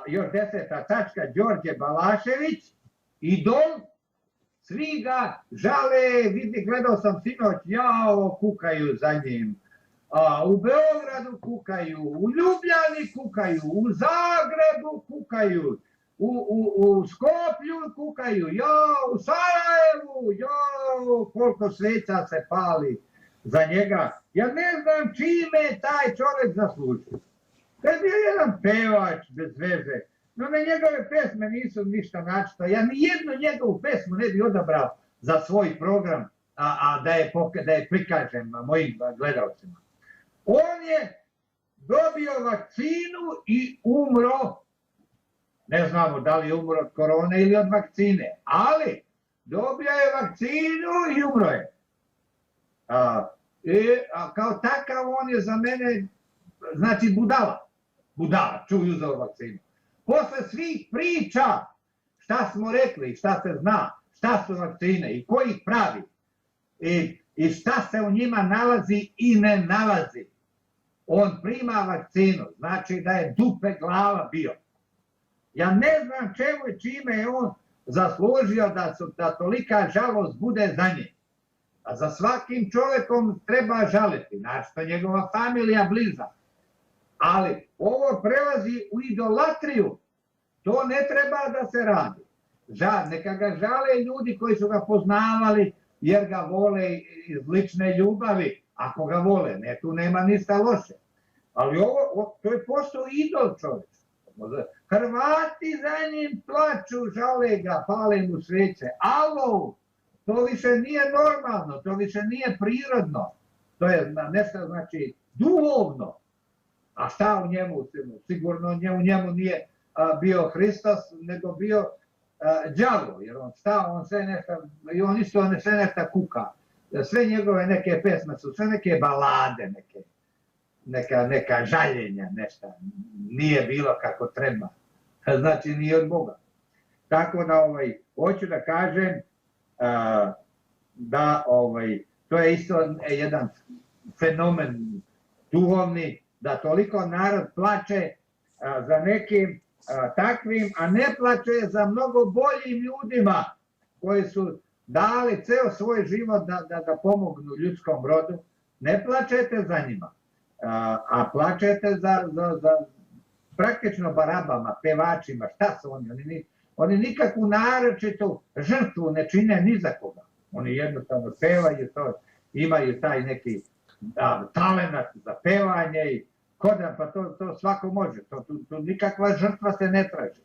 još 10. tačka, Đorđe Balašević, idol, svi ga žale, gledao sam sinoć, jao, kukaju za njim. U Beogradu kukaju, u Ljubljani kukaju, u Zagrebu kukaju, u Skoplju kukaju, u Sarajevu, koliko sveća se pali za njega. Ja ne znam čime je taj čovjek zaslužio. To je bio jedan pevač bez veze. No, njegove pesme nisu ništa načito. Ja ni jednu njegovu pesmu ne bi odabrao za svoj program, da je prikažem mojim gledalcima. On je dobio vakcinu i umro. Ne znamo da li je umro od korone ili od vakcine, ali dobio je vakcinu i umro je. Kao takav on je za mene, znači budala. Budala, čuj, uzeo vakcinu. Posle svih priča šta smo rekli, šta se zna, šta su vakcine i ko ih pravi i šta se u njima nalazi i ne nalazi. On prima vakcinu, znači da je dupe glava bio. Ja ne znam čemu i čime je on zaslužio da tolika žalost bude za nje. A za svakim čovjekom treba žaliti, našto njegova familija bliza. Ali ovo prelazi u idolatriju. To ne treba da se radi. Neka ga žale ljudi koji su ga poznavali jer ga vole iz lične ljubavi. Ako ga vole, ne, tu nema ništa loše. Ali to je postao idol čovjek. Hrvati za njim plaču, žale ga, pale mu sveće. Alo, to više nije normalno, to više nije prirodno. To je nešto, znači, duhovno. A šta u njemu? Sigurno u njemu nije bio Hristos, nego bio đavo. Jer on sve nešto, i on isto sve nešto kuka. Sve njegove neke pesme su, sve neke balade, neka žaljenja, nešto. Nije bilo kako treba. Znači, nije od Boga. Tako da, hoću da kažem da to je isto jedan fenomen duhovni, da toliko narod plače za nekim takvim, a ne plače za mnogo boljim ljudima koji su dali ceo svoj život da pomognu ljudskom rodu. Ne plačete za njima, a plačete za praktično barabama, pevačima. Šta su oni? Oni nikakvu naročitu žrtvu ne čine ni za koga. Oni jednostavno pevaju to, imaju taj neki talenat za pevanje i pa to svako može. Tu nikakva žrtva se ne traži.